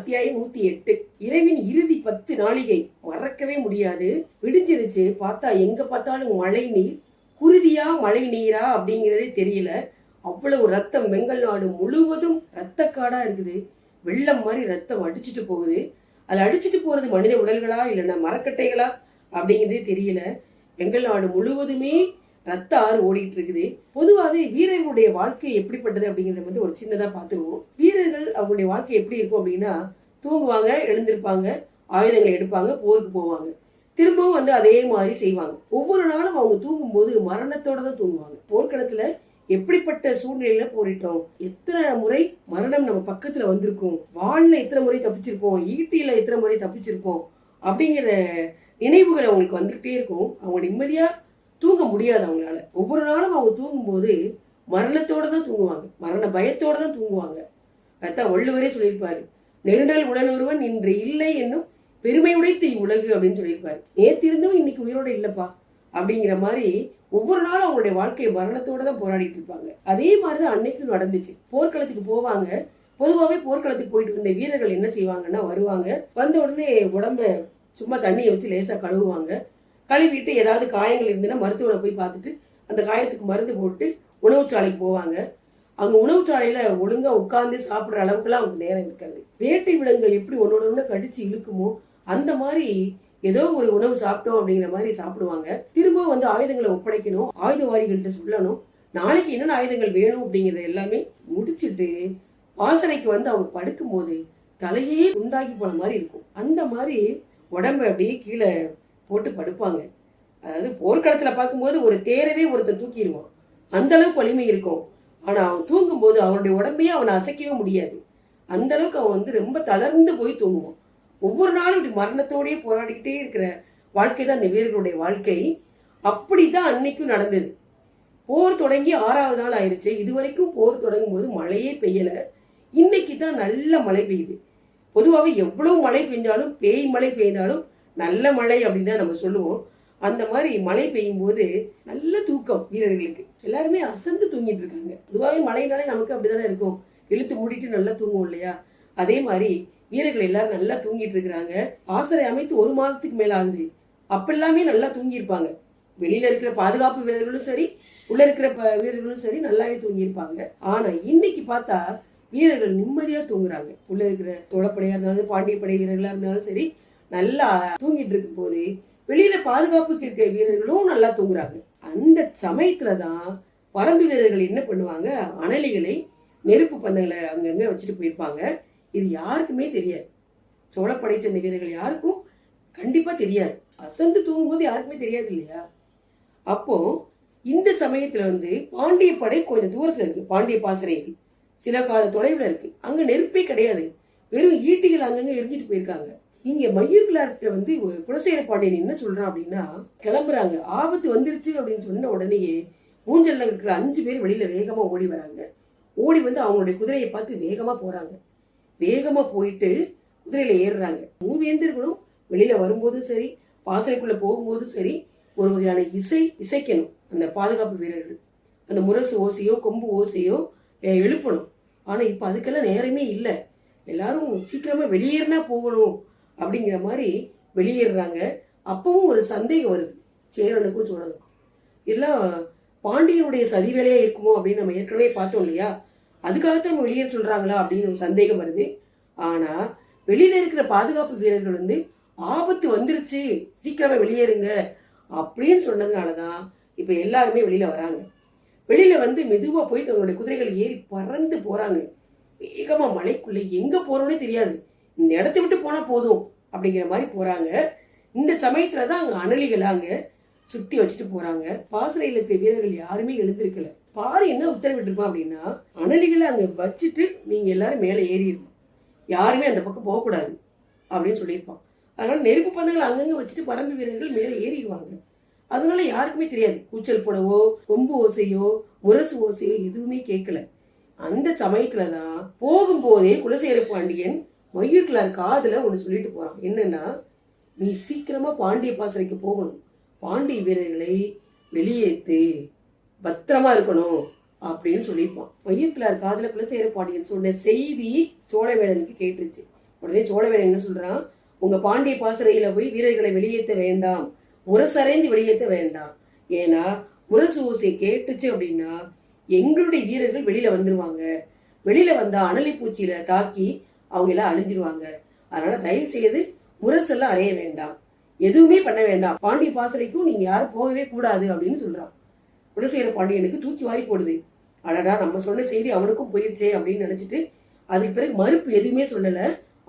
அத்தியாயம் 108. இரவின் இறுதி 10 நாளிகை மறக்கவே முடியாது. விடிஞ்சிருச்சு, பார்த்தா எங்க பார்த்தாலும் மழை நீர். குருதியா மழை நீரா அப்படிங்கிறதே தெரியல. அவ்வளவு ரத்தம், வெங்கல் நாடு முழுவதும் ரத்தக்காடா இருக்குது. வெள்ளம் மாதிரி ரத்தம் அடிச்சுட்டு போகுது. அது அடிச்சுட்டு போறது மனித உடல்களா இல்லைன்னா மரக்கட்டைகளா அப்படிங்கிறதே தெரியல. வெங்கல் நாடு முழுவதுமே ரத்த ஆறு ஓடிட்டு இருக்குது. பொதுவாகவே வீரர்களுடைய வாழ்க்கை எப்படிப்பட்டது அப்படிங்கிறத ஒரு சின்னதா பார்த்துருவோம். வீரர்கள் அவங்களுடைய வாழ்க்கை எப்படி இருக்கும் அப்படின்னா, தூங்குவாங்க, எழுந்திருப்பாங்க, ஆயுதங்களை எடுப்பாங்க, போருக்கு போவாங்க, திரும்பவும் அதே மாதிரி செய்வாங்க. ஒவ்வொரு நாளும் அவங்க தூங்கும் போது மரணத்தோட தான் தூங்குவாங்க. போர்க்களத்துல எப்படிப்பட்ட சூழ்நிலையில போரிட்டோம், எத்தனை முறை மரணம் நம்ம பக்கத்துல வந்திருக்கும், வாள்ல எத்தனை முறை தப்பிச்சிருப்போம், ஈட்டியில எத்தனை முறை தப்பிச்சிருப்போம் அப்படிங்கிற நினைவுகள் அவங்களுக்கு வந்துகிட்டே இருக்கும். அவங்க நிம்மதியா தூங்க முடியாது அவங்களால. ஒவ்வொரு நாளும் அவங்க தூங்கும்போது மரணத்தோட தான் தூங்குவாங்க, மரண பயத்தோட தான் தூங்குவாங்க. அதான் வள்ளுவரே சொல்லியிருப்பாரு, நெருடல் உடனொருவன் இன்று இல்லை என்னும் பெருமை உடைத்து இவ்வுலகு அப்படின்னு சொல்லியிருப்பாரு. நேத்திருந்தும் இன்னைக்கு உயிரோட இல்லப்பா அப்படிங்கிற மாதிரி ஒவ்வொரு நாளும் அவங்களுடைய வாழ்க்கை மரணத்தோட தான் போராடிட்டு இருப்பாங்க. அதே மாதிரிதான் அன்னைக்கும் நடந்துச்சு. போர்க்களத்துக்கு போவாங்க. பொதுவாகவே போர்க்களத்துக்கு போயிட்டு வந்த வீரர்கள் என்ன செய்வாங்கன்னா, வருவாங்க, வந்த உடனே உடம்ப சும்மா தண்ணியை வச்சு லேசா கழுவுவாங்க. கழுவிட்டு ஏதாவது காயங்கள் இருந்துன்னா மருத்துவரை போய் பார்த்துட்டு அந்த காயத்துக்கு மருந்து போட்டு உணவுச்சாலைக்கு போவாங்க. அங்க உணவுச்சாலையில ஒழுங்கா உட்கார்ந்து சாப்பிடுற அளவுக்குலாம் அவங்க நேரம் இருக்காது. வேட்டை விலங்குகள் எப்படி ஒன்னோட ஒண்ணு கடிச்சு இழுக்குமோ அந்த மாதிரி ஏதோ ஒரு உணவு சாப்பிட்டோம் அப்படிங்கிற மாதிரி சாப்பிடுவாங்க. திரும்ப ஆயுதங்களை ஒப்படைக்கணும், ஆயுதவாரிகள்கிட்ட சொல்லணும், நாளைக்கு என்னென்ன ஆயுதங்கள் வேணும் அப்படிங்கறத எல்லாமே முடிச்சுட்டு வாசனைக்கு அவங்க படுக்கும் போது தலையே உண்டாக்கி போன மாதிரி இருக்கும். அந்த மாதிரி உடம்பு அப்படியே கீழே போட்டு படுப்பாங்க. அதாவது போர்க்களத்துல பார்க்கும்போது ஒரு தேரவே ஒருத்தன் தூக்கிடுவான், அந்த அளவுக்கு வலிமை இருக்கும். ஆனா அவன் தூங்கும் போது அவனுடைய உடம்பையே அவனை அசைக்கவே முடியாது. அந்த அளவுக்கு அவன் ரொம்ப தளர்ந்து போய் தூங்குவான். ஒவ்வொரு நாளும் இப்படி மரணத்தோடயே போராடிக்கிட்டே இருக்கிற வாழ்க்கை தான் இந்த வீரர்களுடைய வாழ்க்கை. அப்படிதான் அன்னைக்கும் நடந்தது. போர் தொடங்கி 6வது நாள் ஆயிடுச்சு. இதுவரைக்கும் போர் தொடங்கும் போது மழையே பெய்யல. இன்னைக்கு தான் நல்ல மழை பெய்யுது. பொதுவாகவே எவ்வளவு மழை பெய்ஞ்சாலும், மழை பெய்தாலும் நல்ல மழை அப்படின்னு தான் நம்ம சொல்லுவோம். அந்த மாதிரி மழை பெய்யும் போது நல்ல தூக்கம் வீரர்களுக்கு. எல்லாருமே அசந்து தூங்கிட்டு இருக்காங்க. பொதுவாகவே மழைனாலே நமக்கு அப்படிதானே இருக்கும், இழுத்து மூடிட்டு நல்லா தூங்குவோம் இல்லையா? அதே மாதிரி வீரர்கள் எல்லாரும் நல்லா தூங்கிட்டு இருக்கிறாங்க. ஆசரை அமைத்து 1 மாதத்துக்கு மேல ஆகுது. அப்ப எல்லாமே நல்லா தூங்கி இருப்பாங்க. வெளியில இருக்கிற பாதுகாப்பு வீரர்களும் சரி, உள்ள இருக்கிற வீரர்களும் சரி நல்லாவே தூங்கி இருப்பாங்க. ஆனா இன்னைக்கு பார்த்தா வீரர்கள் நிம்மதியா தூங்குறாங்க. உள்ள இருக்கிற சோழப்படையா இருந்தாலும் பாண்டிய படை வீரர்களா இருந்தாலும் சரி நல்லா தூங்கிட்டு இருக்கும் போது வெளியில பாதுகாப்புக்கு இருக்கிற வீரர்களும் நல்லா தூங்குறாங்க. அந்த சமயத்துலதான் பரம்பு வீரர்கள் என்ன பண்ணுவாங்க, அனலிகளை, நெருப்பு பந்தங்களை அங்கங்க வச்சுட்டு போயிருப்பாங்க. இது யாருக்குமே தெரியாது. சோழப்படை சேர்ந்த வீரர்கள் யாருக்கும் கண்டிப்பா தெரியாது. அசந்து தூங்கும் போது யாருக்குமே தெரியாது இல்லையா? அப்போ இந்த சமயத்துல பாண்டிய படை கொஞ்சம் தூரத்துல இருக்கு. பாண்டிய பாசறைகள் சில கால தொலைவுல இருக்கு. அங்க நெருப்பே கிடையாது, வெறும் ஈட்டிகள் அங்கங்க எரிஞ்சிட்டு போயிருக்காங்க. இங்க மயூர்கிளார்கிட்ட குலசேகர பாண்டியன் என்ன சொல்றான் அப்படின்னா, கிளம்புறாங்க, ஆபத்து வந்துருச்சு அப்படின்னு சொன்ன உடனேயே ஊஞ்சல்ல இருக்கிற 5 பேர் வெளியில வேகமா ஓடி வராங்க. ஓடி அவங்களுடைய குதிரையை பார்த்து வேகமா போறாங்க. வேகமா போயிட்டு குதிரையில ஏறுறாங்க. மூவேந்தர்களும் வெளியில வரும்போதும் சரி, பாசறைக்குள்ள போகும்போதும் சரி, ஒரு வகையான இசைக்கணும் அந்த பாதுகாப்பு வீரர்கள். அந்த முரசு ஓசையோ கொம்பு ஓசையோ எழுப்பணும். ஆனா இப்ப அதுக்கெல்லாம் நேரமே இல்லை. எல்லாரும் சீக்கிரமா வெளியேறினா போகணும் அப்படிங்கிற மாதிரி வெளியேறாங்க. அப்பவும் ஒரு சந்தேகம் வருது சேரனுக்கும் சோழனுக்கும். எல்லாம் பாண்டியனுடைய சதி வேலையா இருக்குமோ அப்படின்னு நம்ம ஏற்கனவே பார்த்தோம் இல்லையா? அதுக்காகத்தான் நம்ம வெளியேற சொல்றாங்களா அப்படின்னு ஒரு சந்தேகம் வருது. ஆனா வெளியில இருக்கிற பாதுகாப்பு வீரர்கள் ஆபத்து வந்துருச்சு, சீக்கிரமா வெளியேறுங்க அப்படின்னு சொன்னதுனாலதான் இப்ப எல்லாருமே வெளியில வராங்க. வெளியில மெதுவா போய் தங்களுடைய குதிரைகள் ஏறி பறந்து போறாங்க. வேகமா மலைக்குள்ள எங்க போறோம்னே தெரியாது, இந்த இடத்தை விட்டு போனா போதும் அப்படிங்கிற மாதிரி போறாங்க. இந்த சமயத்துலதான் அங்க அனலிகளை அங்க சுத்தி வச்சுட்டு போறாங்க. பாசறையில இருக்க வீரர்கள் யாருமே எழுந்திருக்கல. பாரு என்ன உத்தரவிட்டிருப்பான் அப்படின்னா, அனலிகளை அங்க வச்சுட்டு நீங்க எல்லாரும் மேல ஏறிடணும், யாருமே அந்த பக்கம் போகக்கூடாது அப்படின்னு சொல்லியிருப்பான். அதனால நெருப்பு பந்தங்களை அங்கங்க வச்சுட்டு பரம்பு வீரர்கள் மேல ஏறிடுவாங்க. அதனால யாருக்குமே தெரியாது, கூச்சல் போடவோ கொம்பு ஓசையோ முரசு ஓசையோ எதுவுமே கேட்கல. அந்த சமயத்துலதான் போகும்போதே குலசேகர பாண்டியன் மயூர்கிளார் காதுல ஒண்ணு சொல்லிட்டு போறான். என்னன்னா, நீ சீக்கிரமா பாண்டிய பாசறைக்கு போகணும், பாண்டிய வீரர்களை வெளியேத்து, பத்திரமா இருக்கணும் அப்படின்னு சொல்லியிருப்பான். மயூர்கிளார் காதுல குலசேகர பாண்டியன் சொன்ன செய்தி சோழவேளனுக்கு கேட்டுருச்சு. உடனே சோழவேலன் என்ன சொல்றான், உங்க பாண்டிய பாசறையில போய் வீரர்களை வெளியேற்ற வேண்டாம், முரசறைந்து வெளியேற்ற வேண்டாம். ஏன்னா முரசு ஓசை கேட்டுச்சு அப்படின்னா எங்களுடைய வீரர்கள் வெளியில வந்துருவாங்க. வெளியில வந்தா அனலி பூச்சியில தாக்கி அவங்க எல்லாம் அழிஞ்சிருவாங்க. அதனால தயவு செய்து முரசெல்லாம் அறைய வேண்டாம், எதுவுமே பண்ண வேண்டாம், பாண்டிய பாசறைக்கும் நீங்க யாரும் போகவே கூடாது அப்படின்னு சொல்றான். குலசேகர பாண்டியனுக்கு தூக்கி வாரி போடுது. அடடா, நம்ம சொன்ன செய்தி அவனுக்கும் போயிருச்சே அப்படின்னு நினைச்சிட்டு அதுக்கு பிறகு மறுப்பு எதுவுமே சொல்லல.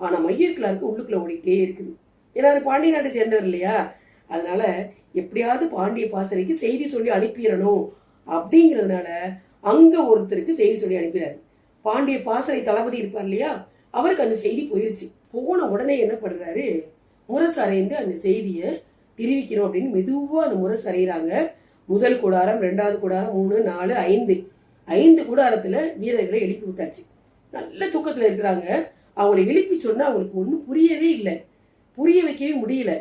ஆனா மையர்கிழாருக்கு உள்ளுக்குள்ள ஓடிக்கிட்டே இருக்குது. ஏன்னா அது பாண்டிய நாட்டை சேர்ந்தவர் இல்லையா, அதனால எப்படியாவது பாண்டிய பாசறைக்கு செய்தி சொல்லி அனுப்பிடணும் அப்படிங்கிறதுனால அங்க ஒருத்தருக்கு செய்தி சொல்லி அனுப்பினாரு. பாண்டிய பாசறை தளபதி இருப்பார் இல்லையா, அவருக்கு அந்த செய்தி போயிருச்சு. போன உடனே என்ன பண்றாரு, முரசு அறைந்து அந்த செய்தியை தெரிவிக்கணும் அப்படின்னு மெதுவா அந்த முரசு அறையிறாங்க. முதல் கூடாரம், 2வது கூடாரம், 3, 4, 5 கூடாரத்துல வீரர்களை எழுப்பி விட்டாச்சு. நல்ல தூக்கத்துல இருக்கிறாங்க. அவங்களை எழுப்பி சொன்னா அவங்களுக்கு ஒன்றும் புரியவே இல்லை, புரிய வைக்கவே முடியல.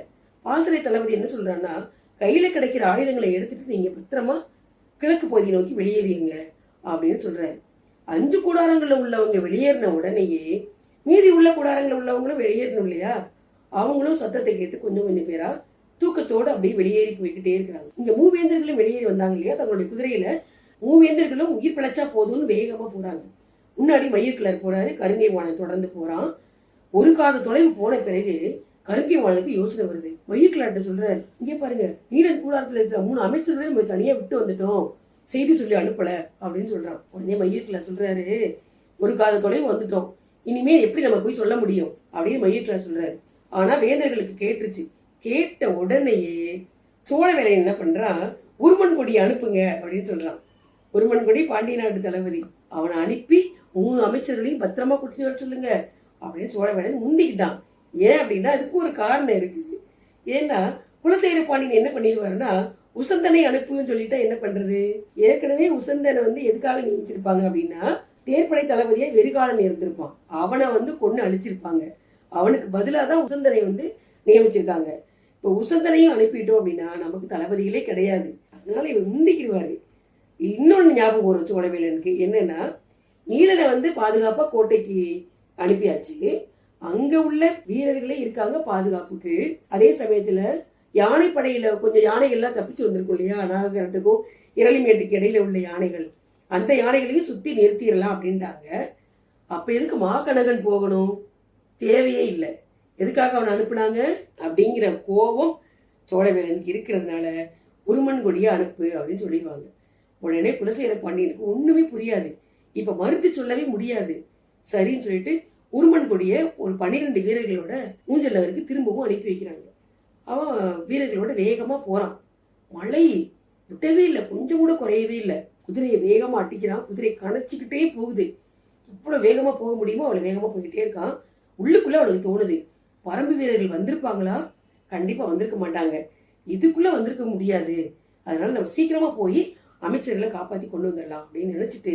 பாசறை தளபதி என்ன சொல்றான்னா, கையில கிடைக்கிற ஆயுதங்களை எடுத்துட்டு நீங்க பத்திரமா கிழக்கு பகுதியை நோக்கி வெளியேறிங்க அப்படின்னு சொல்றாரு. 5 கூடாரங்கள்ல உள்ளவங்க வெளியேறின உடனேயே மீதி உள்ள கூடாரங்கள்ல உள்ளவங்களும் வெளியேறணும் இல்லையா, அவங்களும் சத்தத்தை கேட்டு கொஞ்சம் கொஞ்சம் பேரா தூக்கத்தோடு அப்படியே வெளியேறி போய்கிட்டே இருக்கிறாங்க. இங்க மூவேந்தர்களும் வெளியேறி வந்தாங்க இல்லையா, தங்களுடைய குதிரையில மூவேந்தர்களும் உயிர் பிழைச்சா போதும்னு வேகமா போறாங்க. முன்னாடி மயிர்கிழர் போறாரு, கருங்கை வாணன் தொடர்ந்து போறான். ஒரு காத தொலைவு போன பிறகு கருங்கை வாணனுக்கு யோசனை வருது. மயிர்கிழர்ட்ட சொல்றாரு, இங்கே பாருங்க, நீலன் கூடாரத்துல இருக்கிற 3 அமைச்சர்களையும் நம்ம தனியா விட்டு வந்துட்டோம், செய்தி சொல்லி அனுப்பல அப்படின்னு சொல்றான். உடனே மயிர்கிழர் சொல்றாரு, ஒரு காத தொலைவு வந்துட்டோம், இனிமே எப்படி நம்ம போய் சொல்ல முடியும் அப்படின்னு மயிர்கிழர் சொல்றாரு. ஆனா வேந்தர்களுக்கு கேட்டுருச்சு. கேட்ட உடனேயே சோழவேலன் என்ன பண்றான், உருமன் கொடியை அனுப்புங்க அப்படின்னு சொல்றான். உருமன் கொடி பாண்டிய நாட்டு தளபதி, அவனை அனுப்பி 3 அமைச்சர்களையும் பத்திரமா கூட்டிட்டு வர சொல்லுங்க அப்படின்னு சோழவேலன் முந்திக்கிட்டான். ஏன் அப்படின்னா அதுக்கு ஒரு காரணம் இருக்குது. ஏன்னா குலசேகர பாண்டியன் என்ன பண்ணிடுவாருன்னா, உசந்தனை அனுப்புன்னு சொல்லிட்டா என்ன பண்றது, ஏற்கனவே உசந்தனை எதுக்காக நியமிச்சிருப்பாங்க அப்படின்னா தேர்ப்படை தளபதியா வெறிகாலன் இருந்திருப்பான், அவனை கொன்னு அழிச்சிருப்பாங்க. அவனுக்கு பதிலாக தான் உசந்தனை நியமிச்சிருக்காங்க. இப்போ உசந்தனையும் அனுப்பிட்டோம் அப்படின்னா நமக்கு தளபதிகளே கிடையாது. அதனால இவர் முந்திக்கிடுவாரு. இன்னொன்னு ஞாபகம் வரும் சோழவேலனுக்கு, என்னன்னா நீலனை பாதுகாப்பா கோட்டைக்கு அனுப்பியாச்சு, அங்க உள்ள வீரர்களே இருக்காங்க பாதுகாப்புக்கு. அதே சமயத்துல யானைப்படையில கொஞ்சம் யானைகள்லாம் தப்பிச்சு வந்திருக்கும் இல்லையா, நாகரட்டுக்கும் இரளிமேட்டுக்கு இடையில உள்ள யானைகள், அந்த யானைகளையும் சுத்தி நிறுத்திடலாம் அப்படின்ட்டாங்க. அப்ப எதுக்கு மாக்கனகன் போகணும், தேவையே இல்லை. எதுக்காக அவனை அனுப்புனாங்க அப்படிங்கிற கோபம் சோழவேலனுக்கு இருக்கிறதுனால உருமன் கொடியை அனுப்பு அப்படின்னு சொல்லிடுவாங்க. உடனே குலசேகர பாண்டியனுக்கு ஒண்ணுமே புரியாது, இப்ப மறுத்து சொல்லவே முடியாது. சரின்னு சொல்லிட்டு உருமன் கொடியை ஒரு 12 வீரர்களோட ஊஞ்சல் நகருக்கு திரும்பவும் அனுப்பி வைக்கிறாங்க. அவன் வீரர்களோட வேகமா போறான். மழை விட்டவே இல்லை, கொஞ்சம் கூட குறையவே இல்லை. குதிரையை வேகமா அட்டிக்கிறான், குதிரை கணச்சிக்கிட்டே போகுது. எவ்வளவு வேகமா போக முடியுமோ அவ்வளவு வேகமா போய்கிட்டே இருக்கான். உள்ளுக்குள்ள அவனுக்கு தோணுது, பரம்பு வீரர்கள் வந்திருப்பாங்களா, கண்டிப்பா வந்திருக்க மாட்டாங்க, இதுக்குள்ள வந்திருக்க முடியாது, அதனால நம்ம சீக்கிரமா போய் அமைச்சர்களை காப்பாத்தி கொண்டு வந்துடலாம் அப்படின்னு நினைச்சிட்டு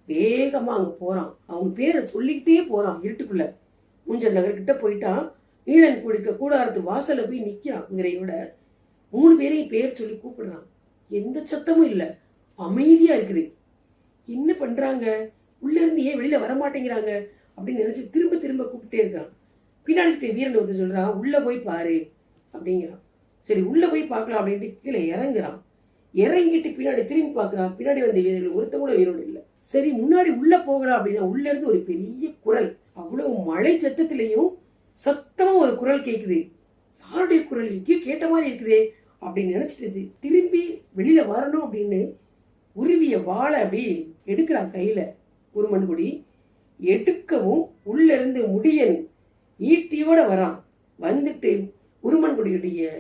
வேகமா அங்க போறான். அவங்க பேரை சொல்லிக்கிட்டே போறான். இருட்டுக்குள்ள ஊஞ்சல் நகர்கிட்ட போயிட்டான். நீலன் குடிக்க கூடாரத்து வாசல்ல போய் நிக்கிறான் குதிரையோட. 3 பேரையும் பேர் சொல்லி கூப்பிடுறான். எந்த சத்தமும் இல்லை, அமைதியா இருக்குது. என்ன பண்றாங்க, உள்ள இருந்து ஏன் வெளியில வரமாட்டேங்கிறாங்க அப்படின்னு நினைச்சு திரும்ப திரும்ப கூப்பிட்டே இருக்கான். பின்னாடி வீரன் ஒருத்தர் சொல்றான், உள்ள போய் பாரு அப்படிங்கிறான். சரி உள்ள போய் பார்க்கலாம் அப்படின்ட்டு கீழே இறங்குறான். இறங்கிட்டு பின்னாடி திரும்பி பார்க்கறான். பின்னாடி வந்த வீரர்கள் ஒருத்த கூட வீரோடு இல்லை. சரி முன்னாடி உள்ள போகலாம் அப்படின்னா உள்ள இருந்து ஒரு பெரிய குரல், அவ்வளவு மழை சத்தத்திலையும் சத்தமா ஒரு குரல் கேக்குது. யாருடைய குரல், எங்கேயோ கேட்ட மாதிரி இருக்குதே அப்படின்னு நினைச்சிட்டு திரும்பி வெளியில வரணும் அப்படின்னு உருவிய வாழை அப்படி எடுக்கிறான் கையில. உருமன் கொடி எடுக்கவும் உள்ள இருந்து முடியன் ஈட்டியோட வரான். வந்துட்டு உருமன் கொடியுடைய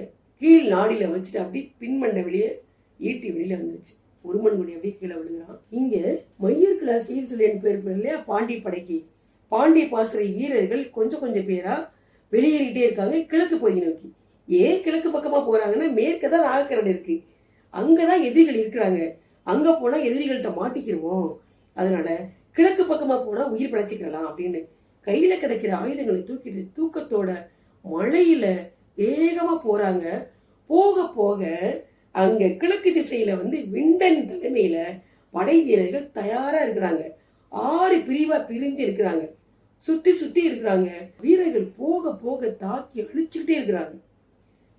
கீழ் நாடியில வச்சுட்டு அப்படி பின்மண்ட வெளியே ஈட்டி வெளியில வந்துருச்சு. உருமன் கொடி அப்படியே கீழே விழுகிறான். இங்க மயூர்கிழார் செய்தி சொல்லியன் பேர் இல்லையா, பாண்டிய படைக்கு பாண்டிய பாசறை வீரர்கள் கொஞ்சம் கொஞ்சம் பேரா வெளியேறிட்டே இருக்காங்க கிழக்கு பகுதி நோக்கி. ஏன் கிழக்கு பக்கமா போறாங்கன்னா, மேற்கு தான் நாகக்கரடு இருக்கு, அங்கதான் எதிரிகள் இருக்கிறாங்க, அங்க போனா எதிரிகள்கிட்ட மாட்டிக்கிறோம், அதனால கிழக்கு பக்கமா போனா உயிர் பிழைச்சிக்கலாம் அப்படின்னு கையில கிடைக்கிற ஆயுதங்களை தூக்கிட்டு தூக்கத்தோட மழையில வேகமா போறாங்க. போக போக அங்க கிழக்கு திசையில விண்டன் தலைமையில படை வீரர்கள் தயாரா இருக்கிறாங்க. 6 பிரிவா பிரிஞ்சு இருக்கிறாங்க. சுத்தி சுத்தி இருக்கிறாங்க. வீரர்கள் போக போக தாக்கி அழிச்சுக்கிட்டே இருக்கிறாங்க.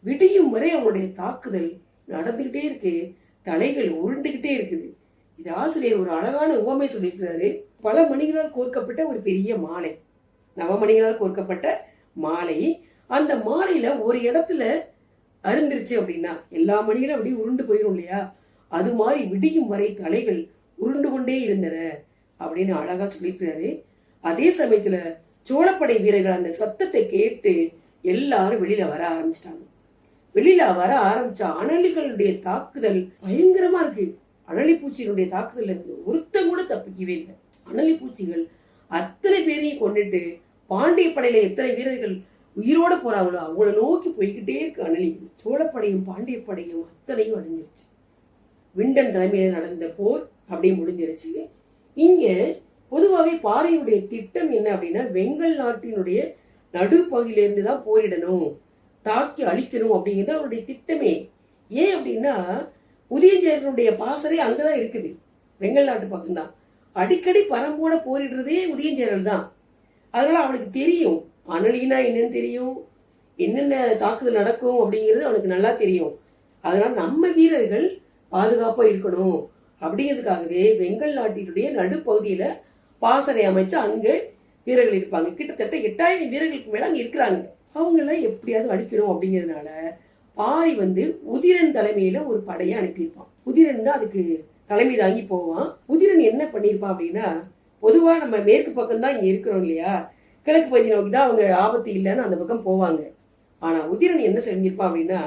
விடியும் வரை அவனுடைய தாக்குதல் நடந்துகிட்டே இருக்கு. தலைகள் உருண்டுகிட்டே இருக்குது. இது ஆசிரியர் ஒரு அழகான உவமை சொல்லியிருக்கிறாரு. பல மணிகளால் கோர்க்கப்பட்ட ஒரு பெரிய மாலை, நவமணிகளால் கோர்க்கப்பட்ட மாலை. அந்த மாலையில ஒரு இடத்துல அருந்துருச்சு அப்படின்னா எல்லா மணிகளும் அப்படியே உருண்டு போயிடும் இல்லையா? அது மாதிரி விடியும் வரை தலைகள் உருண்டு கொண்டே இருந்தன அப்படின்னு அழகா சொல்லியிருக்கிறாரு. அதே சமயத்துல சோழப்படை வீரர்கள் அந்த சத்தத்தை கேட்டு எல்லாரும் வெளியில வர ஆரம்பிச்சிட்டாங்க. வெளியில வர ஆரம்பிச்ச அணலிகளுடைய தாக்குதல் பயங்கரமா இருக்கு. அணலி பூச்சிகளுடைய தாக்குதல் இருந்து ஒருத்தன் கூட தப்பிக்கவே இல்லை. அணலி பூச்சிகள் அத்தனை பேரையும் கொண்டுட்டு பாண்டிய படையில எத்தனை வீரர்கள் உயிரோட போறாங்களோ அவங்கள நோக்கி போய்கிட்டே இருக்கு அணலிகள். சோழப்படையும் பாண்டிய படையும் அத்தனையும் அடைஞ்சிருச்சு. விண்டன் தலைமையில நடந்த போர் அப்படியே முடிஞ்சிருச்சு. இங்க பொதுவாகவே பாறையுடைய திட்டம் என்ன அப்படின்னா, வெங்கல் நாட்டினுடைய நடுப்பகுதியிலிருந்து தான் போரிடணும், தாக்கி அழிக்கணும் அப்படிங்கிறது அவருடைய திட்டமே. ஏன் அப்படின்னா உதயஞ்சேரனுடைய பாசறை அங்கதான் இருக்குது, வெங்கல் நாட்டு பக்கம்தான். அடிக்கடி பரம்போட போரிடுறதே உதயஞ்சேரல் தான். அதனால அவனுக்கு தெரியும் அனலினா என்னன்னு தெரியும், என்னென்ன தாக்குதல் நடக்கும் அப்படிங்கிறது அவனுக்கு நல்லா தெரியும். அதனால நம்ம வீரர்கள் பாதுகாப்பா இருக்கணும் அப்படிங்கிறதுக்காகவே வெங்கல் நாட்டினுடைய நடுப்பகுதியில பாசறை அமைச்சு அங்க வீரர்கள் இருப்பாங்க. கிட்டத்தட்ட 8000 வீரர்களுக்கு மேல அங்க இருக்கிறாங்க. அவங்களாம் எப்படியாவது அடிக்கணும் அப்படிங்கிறதுனால பாரி உதிரன் தலைமையில ஒரு படையை அனுப்பியிருப்பான். உதிரன் தான் அதுக்கு தலைமை தாங்கி போவான். உதிரன் என்ன பண்ணிருப்பான் அப்படின்னா, பொதுவா நம்ம மேற்கு பக்கம் தான் இங்க இருக்கிறோம் இல்லையா, கிழக்கு பகுதி நோக்கி தான் அவங்க ஆபத்து இல்லைன்னு அந்த பக்கம் போவாங்க. ஆனா உதிரன் என்ன செஞ்சிருப்பான் அப்படின்னா,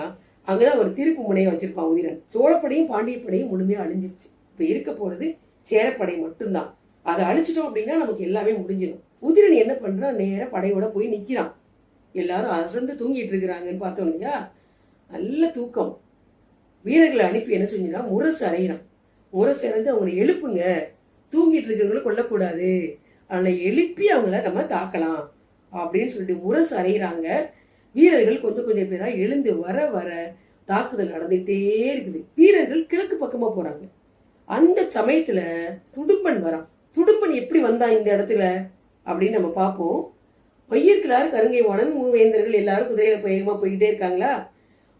அங்கதான் ஒரு திருப்பு முனையை வச்சிருப்பான் உதிரன். சோழப்படையும் பாண்டிய படையும் முழுமையா அழிஞ்சிருச்சு. இப்ப இருக்க போறது சேரப்படை மட்டும்தான். அதை அழிச்சிட்டோம் அப்படின்னா நமக்கு எல்லாமே முடிஞ்சிடும். உதிரன் என்ன பண்றான், நேர படையோட போய் நிக்கிறான். எல்லாரும் அசந்து தூங்கிட்டு இருக்கிறாங்கன்னு பார்த்தோம் இல்லையா, நல்ல தூக்கம். வீரர்களை அனுப்பி என்ன செஞ்சுனா முரசு அறையிறான். முரசு அறைந்து அவங்களை எழுப்புங்க, தூங்கிட்டு இருக்கிறவங்களை கொல்லக்கூடாது, அதனால எழுப்பி அவங்கள நம்ம தாக்கலாம் அப்படின்னு சொல்லிட்டு முரசு அறையிறாங்க. வீரர்கள் கொஞ்சம் கொஞ்சம் பேரா எழுந்து வர வர தாக்குதல் நடந்துட்டே இருக்குது. வீரர்கள் கிழக்கு பக்கமா போறாங்க. அந்த சமயத்துல துடும்பன் வரான். துடும்பன் எப்படி வந்தான் இந்த இடத்துல அப்படின்னு நம்ம பார்ப்போம். பையர்கிழார், கருங்கை வாணன், மூவேந்தர்கள் எல்லாரும் குதிரையில பயிரமா போய்கிட்டே இருக்காங்களா.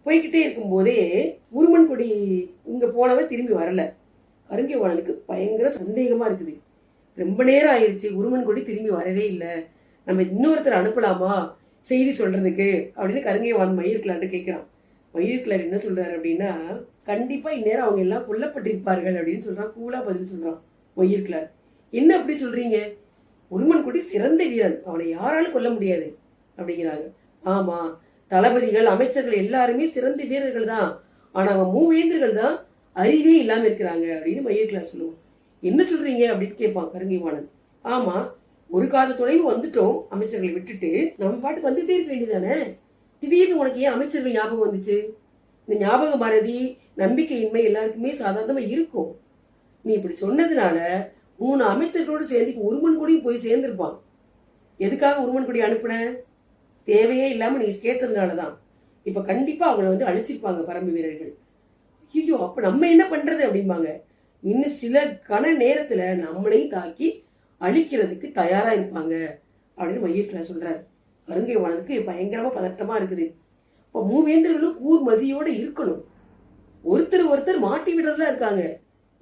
போய்கிட்டே இருக்கும் போதே உருமன் கொடி இங்க போனவன் திரும்பி வரல. கருங்கை வாணனுக்கு பயங்கர சந்தேகமா இருக்குது. ரொம்ப நேரம் ஆயிடுச்சு, உருமன் கொடி திரும்பி வரவே இல்லை, நம்ம இன்னொருத்தர் அனுப்பலாமா செய்தி சொல்றதுக்கு அப்படின்னு கருங்கை வாணன் மயிர்கிழார்ட்டு கேட்கிறான். மயிர்கிழார் என்ன சொல்றாரு அப்படின்னா, கண்டிப்பா இந்நேரம் அவங்க எல்லாம் கொல்லப்பட்டிருப்பார்கள் அப்படின்னு சொல்றான். கூலா பதில் சொல்றான் மயிர்கிழார். என்ன அப்படி சொல்றீங்க, உருமன் கொடி சிறந்த வீரன், அவனை யாராலும் கொல்ல முடியாது அப்படிங்கிறாங்க. ஆமா, தளபதிகள் அமைச்சர்கள் எல்லாருமே சிறந்த வீரர்கள் தான், ஆனா அவன் மூவேந்தர்கள் தான் அறிவே இல்லாம இருக்கிறாங்க அப்படின்னு மயிர்கிழார் சொல்லுவான். என்ன சொல்றீங்க அப்படின்னு கேட்பான் கருங்கை வாணன். ஆமா, ஒரு காத தொலைவு வந்துட்டோம் அமைச்சர்களை விட்டுட்டு, நம்ம பாட்டுக்கு வந்துட்டே இருக்க வேண்டியதானே, திடீர்னு உனக்கு ஏன் அமைச்சர்கள் ஞாபகம் வந்துச்சு? இந்த ஞாபக மறதி, நம்பிக்கையின்மை எல்லாருக்குமே சாதாரணமா இருக்கும். நீ இப்படி சொன்னதுனால 3 அமைச்சர்களோடு சேர்ந்து இப்ப உருமன் கொடியும் போய் சேர்ந்திருப்பான். எதுக்காக உருமன் கொடி அனுப்புன? தேவையே இல்லாம நீ கேட்டதுனாலதான். இப்ப கண்டிப்பா அவங்களை அழிச்சிருப்பாங்க பரம்பு வீரர்கள். ஐயோ, அப்ப நம்ம என்ன பண்றது அப்படிம்பாங்க. இன்னும் சில கண நேரத்துல நம்மளையும் தாக்கி அழிக்கிறதுக்கு தயாரா இருப்பாங்க அப்படின்னு மயிர்கிழார் சொல்றாரு. கருங்கை வாணனுக்கு பயங்கரமா பதட்டமா இருக்குது. இப்ப மூவேந்தர்களும் கூர் மதியோட இருக்கணும். ஒருத்தர் மாட்டி விடுறதுல இருக்காங்க.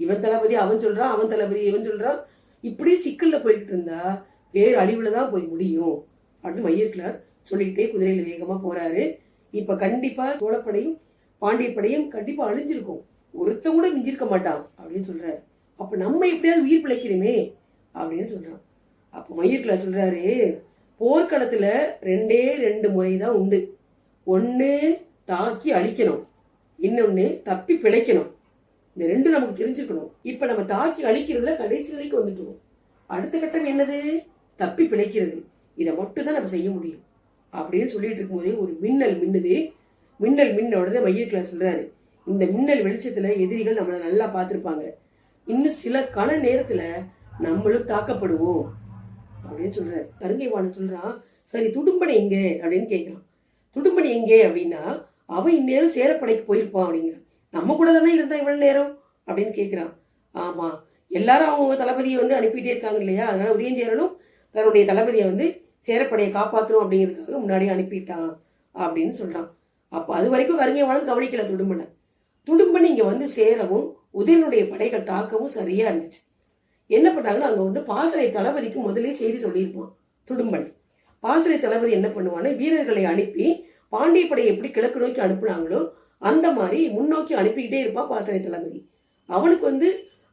இவன் தளபதி அவன் சொல்றான், அவன் தளபதி இவன் சொல்றான். இப்படி சிக்கல்ல போய்கிட்டு இருந்தா வேறு அழிவுல தான் போய் முடியும் அப்படின்னு மயிர்கிழார் சொல்லிக்கிட்டே குதிரையில வேகமா போறாரு. இப்ப கண்டிப்பா சோழப்படையும் பாண்டிய படையும் கண்டிப்பா அழிஞ்சிருக்கும், ஒருத்த கூட மிஞ்சிருக்க மாட்டான் அப்படின்னு சொல்றாரு. அப்ப நம்ம எப்படியாவது உயிர் பிழைக்கணுமே அப்படின்னு சொல்றான். அப்ப மயிர்கிழார் சொல்றாரு, போர்க்களத்துல 2 முறைதான் உண்டு. ஒண்ணு தாக்கி அழிக்கணும், இன்னொன்னு தப்பி பிழைக்கணும். இந்த 2 நமக்கு தெரிஞ்சுக்கணும். இப்ப நம்ம தாக்கி அழிக்கிறதுல கடைசி நிலைக்கு வந்துட்டோம். அடுத்த கட்டம் என்னது? தப்பி பிழைக்கிறது. இதை மட்டும் தான் நம்ம செய்ய முடியும் அப்படின்னு சொல்லிட்டு இருக்கும்போதே ஒரு மின்னல் மின்னுது. மின்னல் மின்ன உடனே மயிர்கிழார் சொல்றாரு, இந்த மின்னல் வெளிச்சத்துல எதிரிகள் நம்மளை நல்லா பார்த்திருப்பாங்க, இன்னும் சில கண நேரத்துல நம்மளும் தாக்கப்படுவோம் அப்படின்னு சொல்றாரு. கருங்கை வாணன் சொல்றான், சரி துடும்பனை எங்க அப்படின்னு கேட்கிறான். துடும்பனை எங்கே அப்படின்னா, அவன் இந்நேரம் சேரப்படைக்கு போயிருப்பான் அப்படிங்கிறான். நம்ம கூட தானே இருந்தா இவ்வளவு நேரம் அப்படின்னு கேட்கிறான். ஆமா, எல்லாரும் அவங்க தளபதியை அனுப்பிட்டே இருக்காங்க இல்லையா, அதனால உதயஞ்சேரனும் தன்னுடைய தளபதியை வந்து சேரப்படையை காப்பாற்றணும் அப்படிங்கிறதுக்காக முன்னாடி அனுப்பிட்டான் அப்படின்னு சொல்றான். அப்போ அது வரைக்கும் கருங்கைவாணன் கவனிக்கல துடும்பனை. துடும்பன் இங்க வந்து சேரவும் உதயனுடைய படைகள் தாக்கவும் சரியா இருந்துச்சு. என்ன பண்ணாங்கன்னா அங்க வந்து பாசறை தளபதிக்கு முதலே செய்தி சொல்லியிருப்பான் துடும்பன். பாசறை தளபதி என்ன பண்ணுவான்னு வீரர்களை அனுப்பி பாண்டிய படையை எப்படி கிழக்கு நோக்கி அனுப்புனாங்களோ அந்த மாதிரி முன்னோக்கி அனுப்பிக்கிட்டே இருப்பான் பாசறை தளபதி. அவனுக்கு வந்து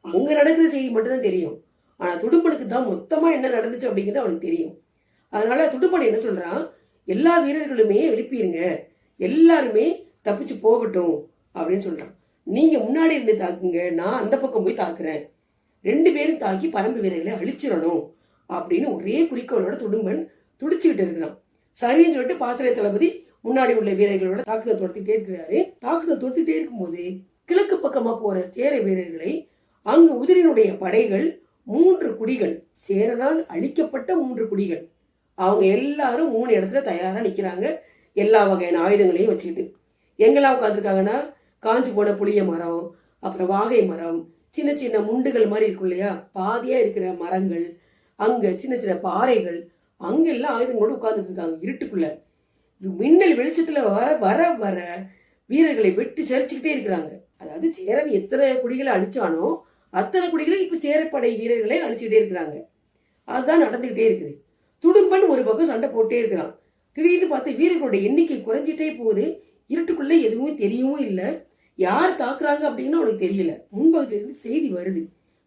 அங்க நடக்கிற செய்தி மட்டும்தான் தெரியும். ஆனா துடும்பனுக்கு தான் மொத்தமா என்ன நடந்துச்சு அப்படிங்கிறது அவனுக்கு தெரியும். அதனால துடும்பன் என்ன சொல்றான், எல்லா வீரர்களுமே எழுப்பிடுங்க, எல்லாருமே தப்பிச்சு போகட்டும் அப்படின்னு சொல்றான். நீங்க முன்னாடி இருந்து தாக்குங்க, நான் அந்த பக்கம் போய் தாக்குறேன், 2 பேரும் தாக்கி பரம்பு வீரர்களை அழிச்சிடணும் அப்படின்னு ஒரே குறிக்கோளோட துடும்பன் துடிச்சுக்கிட்டு இருக்கிறான். சரின்னு சொல்லிட்டு பாசறை தளபதி முன்னாடி உள்ள வீரர்களோட தாக்குதல் தொடுத்துட்டே இருக்கிறாரு. தாக்குதல் தொடுத்துட்டே இருக்கும்போது கிழக்கு பக்கமா போற சேர வீரர்களை அங்கு உதிரனுடைய படைகள் 3 குடிகள், சேரனால் அழிக்கப்பட்ட 3 குடிகள், அவங்க எல்லாரும் 3 இடத்துல தயாரா நிக்கிறாங்க. எல்லா வகையான ஆயுதங்களையும் வச்சுக்கிட்டு எங்கெல்லாம் உட்காந்துருக்காங்கன்னா, காஞ்சி போன புளிய மரம், அப்புறம் வாகை மரம், சின்ன சின்ன முண்டுகள் மாதிரி இருக்கும் இல்லையா, பாதியா இருக்கிற மரங்கள், அங்க சின்ன சின்ன பாறைகள், அங்க எல்லாம் ஆயுதங்களோடு உட்கார்ந்துட்டு இருக்காங்க இருட்டுக்குள்ள. மின்னல் வெளிச்சத்துல வர வர வர வீரர்களை வெட்டி சரிச்சுக்கிட்டே இருக்கிறாங்க. அதாவது சேரன் எத்தனை குடிகளை அழிச்சானோ அத்தனை குடிகளை இப்ப சேரப்படை வீரர்களை அழிச்சுக்கிட்டே இருக்கிறாங்க. அதுதான் நடந்துகிட்டே இருக்குது. துடும்பன் ஒரு பக்கம் சண்டை போட்டே இருக்கிறான். திடீர்னு பார்த்து வீரர்களுடைய எண்ணிக்கை குறைஞ்சிட்டே போகுது. இருட்டுக்குள்ள எதுவுமே தெரியவும் இல்லை, யார் தாக்குறாங்க அப்படின்னு அவனுக்கு தெரியல. முன்பகுதியில இருந்து செய்தி வருது.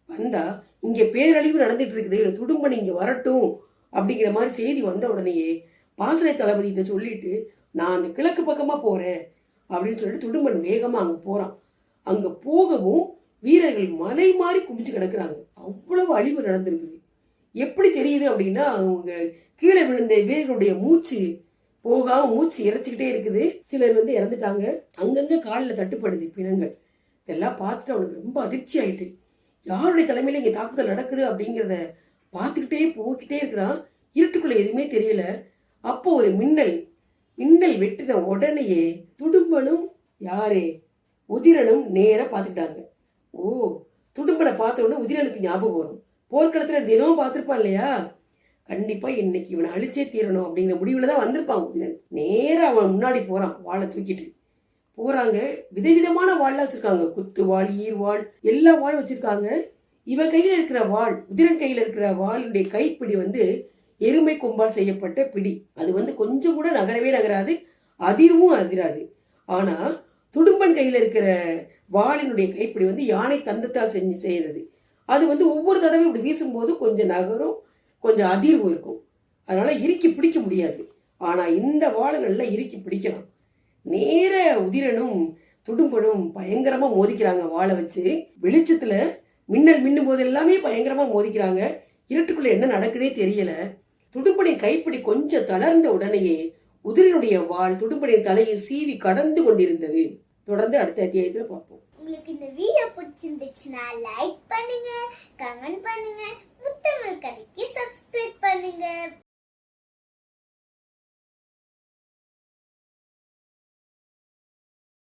வந்தா இங்க பேரழிவு நடந்துட்டு இருக்குது, துடும்பன் இங்க வரட்டும் அப்படிங்கிற மாதிரி செய்தி வந்த உடனேயே பாசறை தளபதிகிட்ட சொல்லிட்டு நான் அந்த கிழக்கு பக்கமா போறேன் அப்படின்னு சொல்லிட்டு துடும்பன் வேகமா அங்க போறான். அங்க போகவும் வீரர்கள் மலை மாறி குமிச்சு கிடக்குறாங்க. அவ்வளவு அழிவு நடந்திருக்குது. எப்படி தெரியுது அப்படின்னா, அவங்க கீழே விழுந்த வீரர்களுடைய மூச்சு போகாம மூச்சு இறைச்சிக்கிட்டே இருக்குது. சிலர் வந்து இறந்துட்டாங்க, அங்கங்க காலில் தட்டுப்படுது பிணங்கள். இதெல்லாம் பார்த்துட்டு அவனுக்கு ரொம்ப அதிர்ச்சி ஆயிட்டு, யாருடைய தலைமையில இங்க தாக்குதல் நடக்குது அப்படிங்கிறத பார்த்துக்கிட்டே போய்கிட்டே இருக்கிறான். இருட்டுக்குள்ள எதுவுமே தெரியல. அப்போ ஒரு மின்னல் வெட்டின உடனேயே துடும்பனும் யாரே உதிரனும் நேர பார்த்துக்கிட்டாங்க. ஓ, துடும்பனை பார்த்த உடனே உதிரனுக்கு ஞாபகம் வரும். போர்க்களத்துல தினமும் பார்த்திருப்பான் இல்லையா, கண்டிப்பா இன்னைக்கு இவனை அழிச்சே தீரணும் அப்படிங்கிற முடிவுல தான் வந்திருப்பான் உதிரன். நேரா அவன் முன்னாடி போறான், வாளை தூக்கிட்டு போறாங்க. விதவிதமான வாள்லாம் வச்சிருக்காங்க, குத்து வாள், ஈர்வாள், எல்லா வாளும் வச்சிருக்காங்க. இவன் கையில இருக்கிற வாள், உதிரன் கையில இருக்கிற வாளுடைய கைப்பிடி வந்து எருமை கொம்பால் செய்யப்பட்ட பிடி. அது வந்து கொஞ்சம் கூட நகரவே நகராது, அதிர்வும் அதிராது. ஆனா துடும்பன் கையில இருக்கிற வாளினுடைய கைப்பிடி வந்து யானை தந்தத்தால் செய்யறது. அது வந்து ஒவ்வொரு தடவையும் இப்படி வீசும்போது கொஞ்சம் நகரும், கொஞ்சம் அதிர்வு இருக்கும். அதனால இறுக்கி பிடிக்க முடியாது. ஆனா இந்த வாழை நல்லா இறுக்கி பிடிக்கலாம். நேர உதிரனும் துடும்பனும் பயங்கரமா மோதிக்கிறாங்க. வாழை வச்சு வெளிச்சத்துல மின்னல் மின்னும் போது எல்லாமே பயங்கரமா மோதிக்கிறாங்க. இருட்டுக்குள்ள என்ன நடக்குன்னே தெரியல. துடும்பனின் கைப்பிடி கொஞ்சம் தளர்ந்த உடனேயே உதிரனுடைய வாள் துடும்பனின் தலையை சீவி கடந்து கொண்டிருந்தது. தொடர்ந்து அடுத்த அத்தியாயத்துல பார்ப்போம். உங்களுக்கு இந்த வீடியோ பிடிச்சிருந்துச்சுன்னா லைக் பண்ணுங்க, கமெண்ட் பண்ணுங்க, முத்தமிழ் கதைக்கு சப்ஸ்கிரைப் பண்ணுங்க.